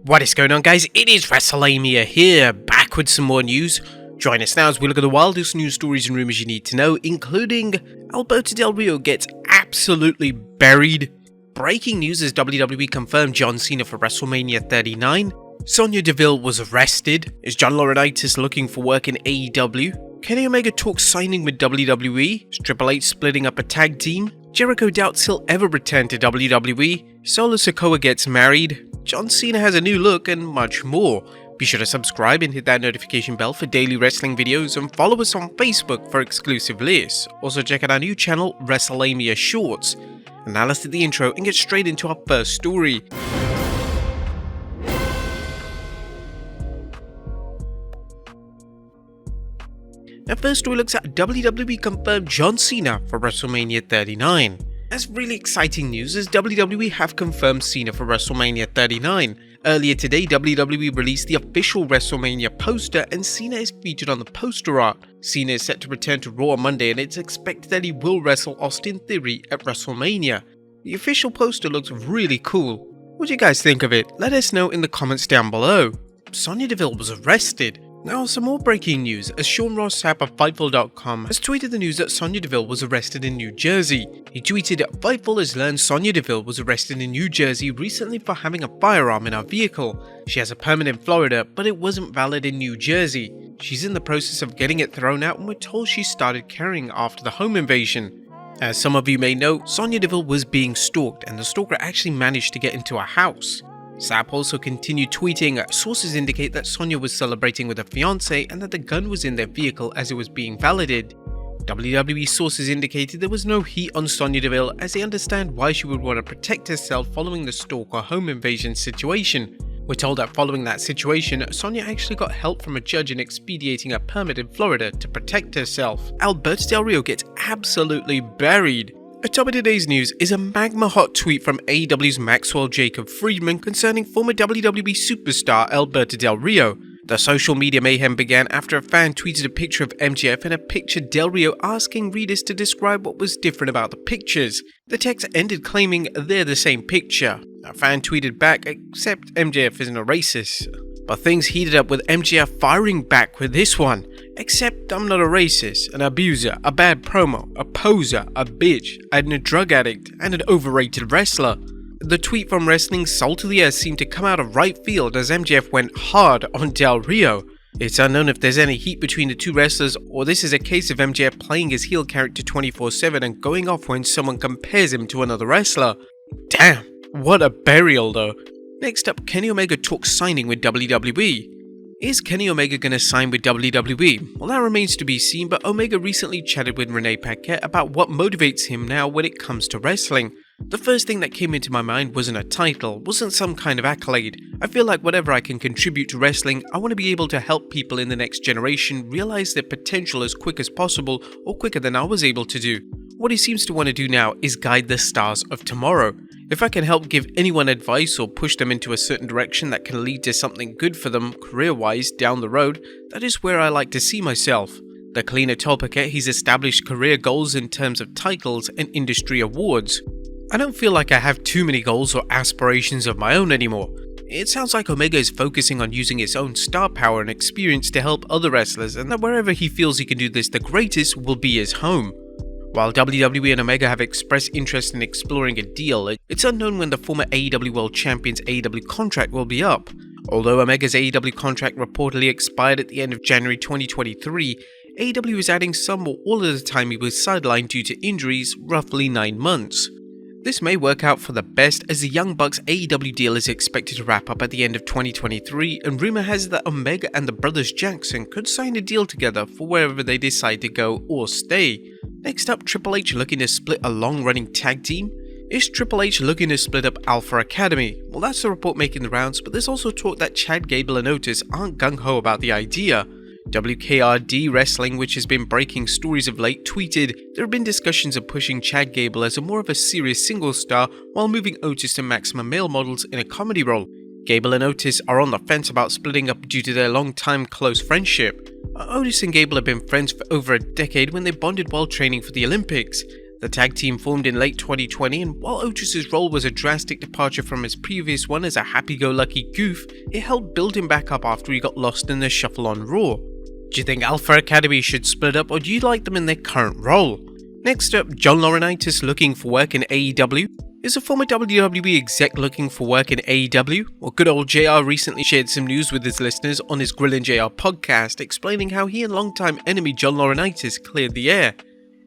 What is going on, guys? It is Wrestlelamia here, back with some more news. Join us now as we look at the wildest news stories and rumors you need to know, including Alberto Del Rio gets absolutely buried, breaking news as WWE confirmed John Cena for WrestleMania 39, Sonya Deville was arrested, is John Laurinaitis looking for work in AEW, Kenny Omega talks signing with WWE, is Triple H splitting up a tag team, Jericho doubts he'll ever return to WWE, Solo Sikoa gets married, John Cena has a new look, and much more. Be sure to subscribe and hit that notification bell for daily wrestling videos, and follow us on Facebook for exclusive lists. Also check out our new channel, Wrestlelamia Shorts. And now let's do the intro and get straight into our first story. Our first story looks at WWE confirmed John Cena for WrestleMania 39. That's really exciting news as WWE have confirmed Cena for WrestleMania 39. Earlier today, WWE released the official WrestleMania poster and Cena is featured on the poster art. Cena is set to return to Raw on Monday and it's expected that he will wrestle Austin Theory at WrestleMania. The official poster looks really cool. What do you guys think of it? Let us know in the comments down below. Sonya Deville was arrested. Now, some more breaking news as Sean Ross Sapp of Fightful.com has tweeted the news that Sonya Deville was arrested in New Jersey. He tweeted, "Fightful has learned Sonya Deville was arrested in New Jersey recently for having a firearm in her vehicle. She has a permit in Florida, but it wasn't valid in New Jersey. She's in the process of getting it thrown out and we're told she started carrying after the home invasion." As some of you may know, Sonya Deville was being stalked and the stalker actually managed to get into her house. Sapp also continued tweeting, "Sources indicate that Sonya was celebrating with her fiance and that the gun was in their vehicle as it was being validated. WWE sources indicated there was no heat on Sonya Deville as they understand why she would want to protect herself following the stalker home invasion situation. We're told that following that situation, Sonya actually got help from a judge in expediting a permit in Florida to protect herself." Alberto Del Rio gets absolutely buried. Atop of today's news is a magma hot tweet from AEW's Maxwell Jacob Friedman concerning former WWE superstar Alberto Del Rio. The social media mayhem began after a fan tweeted a picture of MJF and a picture Del Rio asking readers to describe what was different about the pictures. The text ended claiming they're the same picture. A fan tweeted back, "Except MJF isn't a racist." But things heated up with MJF firing back with this one. "Except I'm not a racist, an abuser, a bad promo, a poser, a bitch, and a drug addict, and an overrated wrestler." The tweet from Wrestling Salt of the Earth seemed to come out of right field as MJF went hard on Del Rio. It's unknown if there's any heat between the two wrestlers or this is a case of MJF playing his heel character 24/7 and going off when someone compares him to another wrestler. Damn, what a burial though. Next up, Kenny Omega talks signing with WWE. Is Kenny Omega gonna sign with WWE? Well, that remains to be seen, but Omega recently chatted with Renee Paquette about what motivates him now when it comes to wrestling. The first thing that came into my mind wasn't a title, wasn't some kind of accolade. I feel like whatever I can contribute to wrestling, I want to be able to help people in the next generation realize their potential as quick as possible or quicker than I was able to do. What he seems to want to do now is guide the stars of tomorrow. If I can help give anyone advice or push them into a certain direction that can lead to something good for them career-wise down the road, that is where I like to see myself. The cleaner told Paquette he's established career goals in terms of titles and industry awards. "I don't feel like I have too many goals or aspirations of my own anymore. It sounds like Omega is focusing on using his own star power and experience to help other wrestlers and that wherever he feels he can do this the greatest will be his home." While WWE and Omega have expressed interest in exploring a deal, it's unknown when the former AEW World Champion's AEW contract will be up. Although Omega's AEW contract reportedly expired at the end of January 2023, AEW is adding some or all of the time he was sidelined due to injuries, roughly 9 months. This may work out for the best as the Young Bucks AEW deal is expected to wrap up at the end of 2023 and rumor has it that Omega and the brothers Jackson could sign a deal together for wherever they decide to go or stay. Next up, Triple H looking to split a long-running tag team? Is Triple H looking to split up Alpha Academy? Well, that's the report making the rounds, but there's also talk that Chad Gable and Otis aren't gung-ho about the idea. WKRD Wrestling, which has been breaking stories of late, tweeted, "There have been discussions of pushing Chad Gable as a more of a serious single star while moving Otis to maximum male models in a comedy role. Gable and Otis are on the fence about splitting up due to their long-time close friendship. Otis and Gable have been friends for over a decade when they bonded while training for the Olympics. The tag team formed in late 2020, and while Otis's role was a drastic departure from his previous one as a happy-go-lucky goof, it helped build him back up after he got lost in the shuffle on Raw. Do you think Alpha Academy should split up, or do you like them in their current role? Next up, John Laurinaitis looking for work in AEW. Is a former WWE exec looking for work in AEW? Well, good old JR recently shared some news with his listeners on his Grillin' JR podcast, explaining how he and longtime enemy John Laurinaitis cleared the air.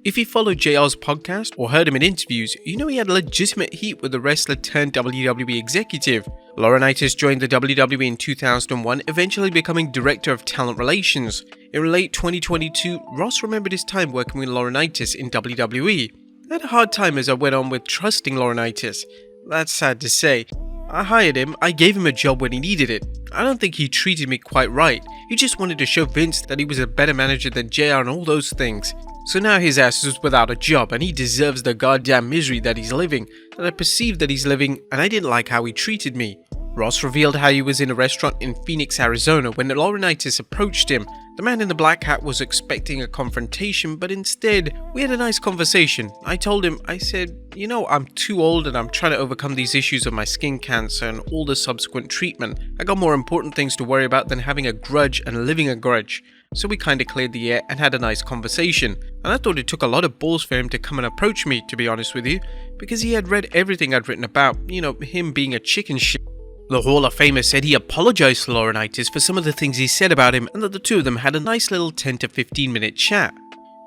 If you followed JR's podcast or heard him in interviews, you know he had legitimate heat with the wrestler turned WWE executive. Laurinaitis joined the WWE in 2001, eventually becoming Director of Talent Relations. In late 2022, Ross remembered his time working with Laurinaitis in WWE. I had a hard time as I went on with trusting Laurinaitis. That's sad to say. I hired him, I gave him a job when he needed it. I don't think he treated me quite right. He just wanted to show Vince that he was a better manager than JR and all those things. So now his ass is without a job and he deserves the goddamn misery that he's living, that I perceived that he's living, and I didn't like how he treated me. Ross revealed how he was in a restaurant in Phoenix, Arizona when Laurinaitis approached him. The man in the black hat was expecting a confrontation, but instead, we had a nice conversation. I told him, I said, you know, I'm too old and I'm trying to overcome these issues of my skin cancer and all the subsequent treatment. I got more important things to worry about than having a grudge and living a grudge. So we kinda cleared the air and had a nice conversation. And I thought it took a lot of balls for him to come and approach me, to be honest with you, because he had read everything I'd written about, you know, him being a chicken shit. The Hall of Famer said he apologized to Laurinaitis for some of the things he said about him and that the two of them had a nice little 10 to 15 minute chat.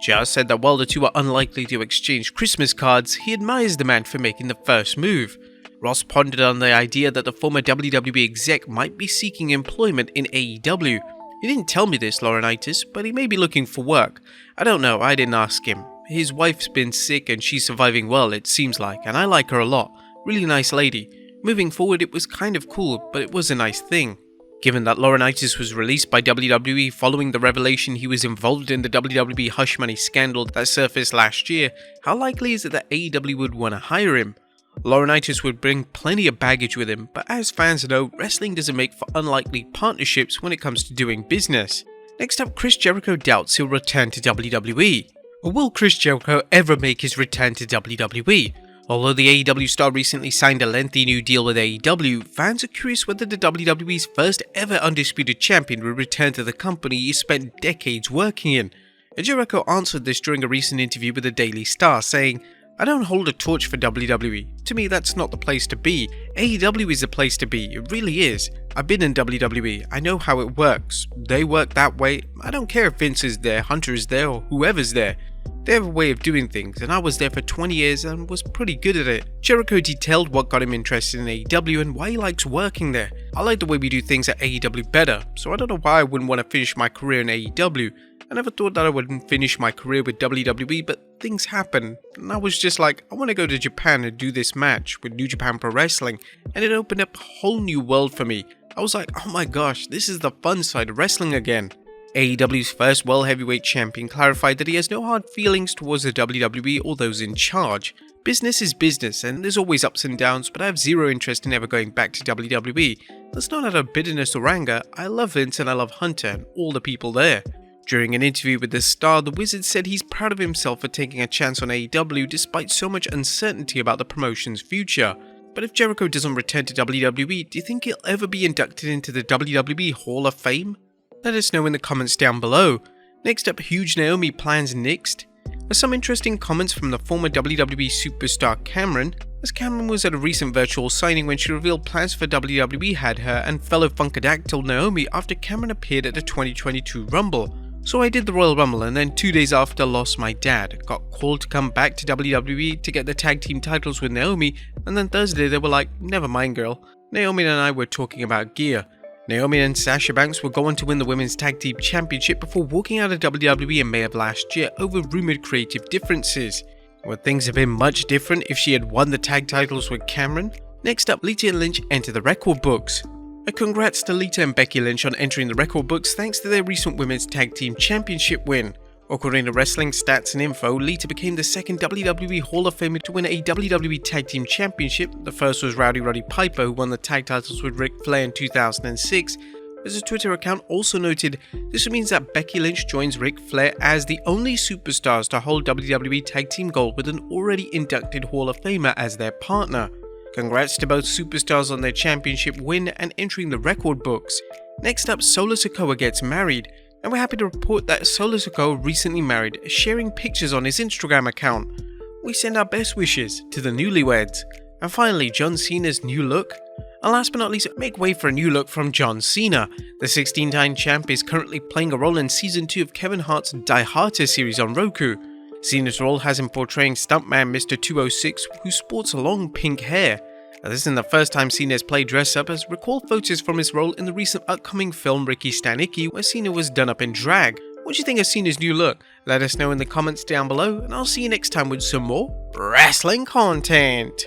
JR said that while the two are unlikely to exchange Christmas cards, he admires the man for making the first move. Ross pondered on the idea that the former WWE exec might be seeking employment in AEW. He didn't tell me this, Laurinaitis, but he may be looking for work. I don't know, I didn't ask him. His wife's been sick and she's surviving well, it seems like, and I like her a lot. Really nice lady. Moving forward, it was kind of cool, but it was a nice thing. Given that Laurinaitis was released by WWE following the revelation he was involved in the WWE hush money scandal that surfaced last year, how likely is it that AEW would want to hire him? Laurinaitis would bring plenty of baggage with him, but as fans know, wrestling doesn't make for unlikely partnerships when it comes to doing business. Next up, Chris Jericho doubts he'll return to WWE. Or will Chris Jericho ever make his return to WWE? Although the AEW star recently signed a lengthy new deal with AEW, fans are curious whether the WWE's first ever undisputed champion will return to the company he spent decades working in. And Jericho answered this during a recent interview with the Daily Star, saying, "I don't hold a torch for WWE. To me, that's not the place to be. AEW is the place to be, it really is. I've been in WWE, I know how it works. They work that way. I don't care if Vince is there, Hunter is there, or whoever's there. They have a way of doing things, and I was there for 20 years and was pretty good at it." Jericho detailed what got him interested in AEW and why he likes working there. "I like the way we do things at AEW better, so I don't know why I wouldn't want to finish my career in AEW. I never thought that I wouldn't finish my career with WWE, but things happen, and I was just like, I want to go to Japan and do this match with New Japan Pro Wrestling, and it opened up a whole new world for me. I was like, oh my gosh, this is the fun side of wrestling again." AEW's first World Heavyweight Champion clarified that he has no hard feelings towards the WWE or those in charge. "Business is business, and there's always ups and downs, but I have zero interest in ever going back to WWE. That's not out of bitterness or anger. I love Vince and I love Hunter and all the people there." During an interview with the Star, the Wizard said he's proud of himself for taking a chance on AEW despite so much uncertainty about the promotion's future. But if Jericho doesn't return to WWE, do you think he'll ever be inducted into the WWE Hall of Fame? Let us know in the comments down below. Next up, huge Naomi plans Nixed. There's some interesting comments from the former WWE superstar Cameron, as Cameron was at a recent virtual signing when she revealed plans for WWE had her and fellow Funkadactyl Naomi after Cameron appeared at the 2022 Rumble. "So I did the Royal Rumble and then 2 days after lost my dad, got called to come back to WWE to get the tag team titles with Naomi, and then Thursday they were like, never mind girl. Naomi and I were talking about gear. Naomi and Sasha Banks were going to win the Women's Tag Team Championship before walking out of WWE in May of last year over rumoured creative differences. Would things have been much different if she had won the tag titles with Cameron?" Next up, Lita and Lynch enter the record books. A congrats to Lita and Becky Lynch on entering the record books thanks to their recent Women's Tag Team Championship win. According to Wrestling Stats and Info, Lita became the second WWE Hall of Famer to win a WWE Tag Team Championship. The first was Rowdy Roddy Piper, who won the tag titles with Ric Flair in 2006, as a Twitter account also noted, this means that Becky Lynch joins Ric Flair as the only superstars to hold WWE Tag Team Gold with an already inducted Hall of Famer as their partner. Congrats to both superstars on their championship win and entering the record books. Next up, Solo Sikoa gets married, and we're happy to report that Solo Sikoa recently married, sharing pictures on his Instagram account. We send our best wishes to the newlyweds. And finally, John Cena's new look. And last but not least, make way for a new look from John Cena. The 16-time champ is currently playing a role in Season 2 of Kevin Hart's Die Harder series on Roku. Cena's role has him portraying stuntman Mr. 206, who sports long pink hair. Now, this isn't the first time Cena has played dress-up, as recall photos from his role in the recent upcoming film Ricky Stanicki, where Cena was done up in drag. What do you think of Cena's new look? Let us know in the comments down below, and I'll see you next time with some more wrestling content.